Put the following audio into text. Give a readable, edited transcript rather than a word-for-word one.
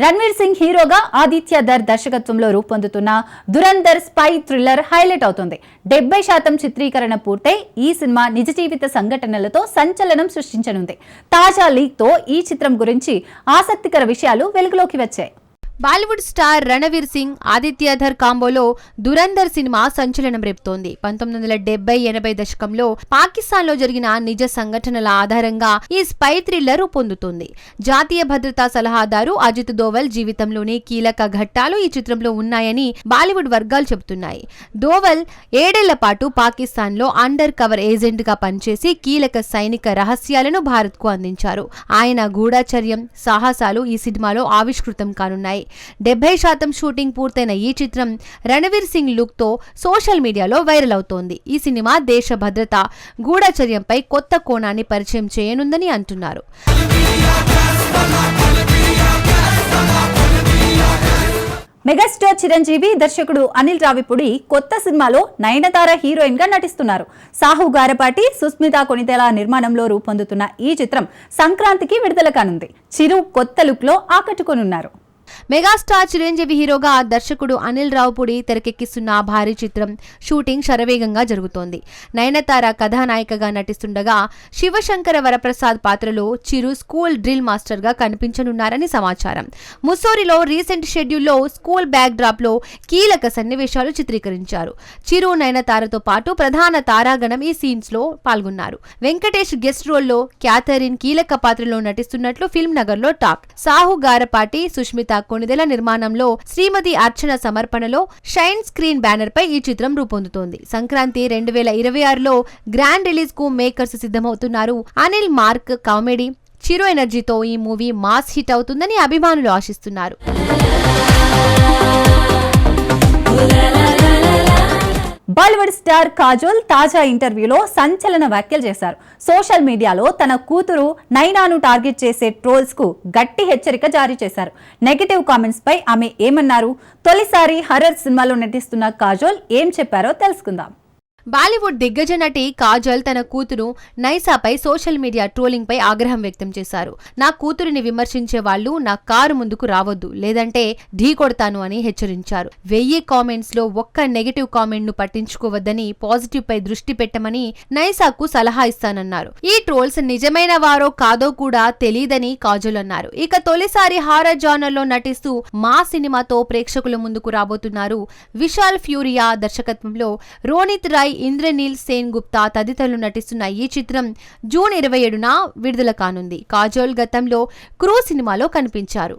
రణ్వీర్ సింగ్ హీరోగా ఆదిత్య ధర్ దర్శకత్వంలో రూపొందుతున్న దురంధర్ స్పై థ్రిల్లర్ హైలైట్ అవుతుంది. 70% చిత్రీకరణ పూర్తయి ఈ సినిమా నిజ జీవిత సంఘటనలతో సంచలనం సృష్టించనుంది. తాజా లీక్ తో ఈ చిత్రం గురించి ఆసక్తికర విషయాలు వెలుగులోకి వచ్చాయి. బాలీవుడ్ స్టార్ రణవీర్ సింగ్, ఆదిత్య ధర్ కాంబోలో దురంధర్ సినిమా సంచలనం రేపుతోంది. 1970-80 దశకంలో పాకిస్తాన్ లో జరిగిన నిజ సంఘటనల ఆధారంగా ఈ స్పై థ్రిల్లర్ రూపొందుతుంది. జాతీయ భద్రతా సలహాదారు అజిత్ దోవల్ జీవితంలోని కీలక ఘట్టాలు ఈ చిత్రంలో ఉన్నాయని బాలీవుడ్ వర్గాలు చెబుతున్నాయి. దోవల్ 7 ఏళ్ల పాటు పాకిస్తాన్ లో అండర్ కవర్ ఏజెంట్ గా పనిచేసి కీలక సైనిక రహస్యాలను భారత్ కు అందించారు. ఆయన గూఢచర్యం, సాహసాలు ఈ సినిమాలో ఆవిష్కృతం కానున్నాయి. 70% షూటింగ్ పూర్తయిన ఈ చిత్రం రణవీర్ సింగ్ లుక్ తో సోషల్ మీడియాలో వైరల్ అవుతోంది. ఈ సినిమా దేశ భద్రత, గూఢచర్యంపై కొత్త కోణాన్ని పరిచయం చేయనుందని అంటున్నారు. మెగాస్టార్ చిరంజీవి, దర్శకుడు అనిల్ రావిపూడి కొత్త సినిమాలో నయనతార హీరోయిన్ గా నటిస్తున్నారు. సాహు గారపాటి, సుస్మితా కొనితేల నిర్మాణంలో రూపొందుతున్న ఈ చిత్రం సంక్రాంతికి విడుదల కానుంది. చిరు కొత్త లుక్ లో ఆకట్టుకోనున్నారు. మెగాస్టార్ చిరంజీవి హీరోగా దర్శకుడు అనిల్ రావిపూడి తెరకెక్కిస్తున్న భారీ చిత్రం షూటింగ్ శరవేగంగా జరుగుతోంది. నయనతార కథానాయికగా నటిస్తుండగా శివశంకర వరప్రసాద్ పాత్రలో చిరు స్కూల్ డ్రిల్ మాస్టర్ గా కనిపించనున్నారని సమాచారం. ముస్సోరిలో రీసెంట్ షెడ్యూల్లో స్కూల్ బ్యాక్ డ్రాప్ లో కీలక సన్నివేశాలు చిత్రీకరించారు. చిరు, నయనతారతో పాటు ప్రధాన తారాగణం ఈ సీన్స్ లో పాల్గొన్నారు. వెంకటేష్ గెస్ట్ రోల్లో, క్యాథరిన్ కీలక పాత్రలో నటిస్తున్నట్లు ఫిల్మ్ నగర్ లో టాక్. సాహు గారపాటి, సుష్మిత కొనిదెల నిర్మాణంలో, శ్రీమతి అర్చన సమర్పణలో షైన్ స్క్రీన్ బ్యానర్ పై ఈ చిత్రం రూపొందుతోంది. సంక్రాంతి 2026లో గ్రాండ్ రిలీజ్ కు మేకర్స్ సిద్ధమవుతున్నారు. అనిల్ మార్క్ కామెడీ, చిరు ఎనర్జీతో ఈ మూవీ మాస్ హిట్ అవుతుందని అభిమానులు ఆశిస్తున్నారు. బాలీవుడ్ స్టార్ కాజోల్ తాజా ఇంటర్వ్యూలో సంచలన వ్యాఖ్యలు చేశారు. సోషల్ మీడియాలో తన కూతురు నైనాను టార్గెట్ చేసే ట్రోల్స్ కు గట్టి హెచ్చరిక జారీ చేశారు. నెగటివ్ కామెంట్స్ పై ఆమె ఏమన్నారు? తొలిసారి హర్రర్ సినిమాలో నటిస్తున్న కాజోల్ ఏం చెప్పారో తెలుసుకుందాం. బాలీవుడ్ దిగ్గజ నటి కాజల్ తన కూతురు నైసాపై సోషల్ మీడియా ట్రోలింగ్ పై ఆగ్రహం వ్యక్తం చేశారు. నా కూతురిని విమర్శించే వాళ్ళు నా కారు ముందుకు రావద్దు, లేదంటే ఢీ కొడతాను అని హెచ్చరించారు. 1000 కామెంట్స్ లో ఒక్క నెగటివ్ కామెంట్ ను పట్టించుకోవద్దని, పాజిటివ్ పై దృష్టి పెట్టమని నైసాకు సలహా ఇస్తానన్నారు. ఈ ట్రోల్స్ నిజమైన వారో కాదో కూడా తెలీదని కాజల్ అన్నారు. ఇక తొలిసారి హారర్ జానర్ లో నటిస్తూ మా సినిమాతో ప్రేక్షకుల ముందుకు రాబోతున్నారు. విశాల్ ఫ్యూరియా దర్శకత్వంలో రోనిత్ రాయ్, ఇంద్రనీల్ సేన్ గుప్తా తదితరులు నటిస్తున్న ఈ చిత్రం జూన్ 27న విడుదల కానుంది. కాజోల్ గతంలో క్రూ సినిమాలో కనిపించారు.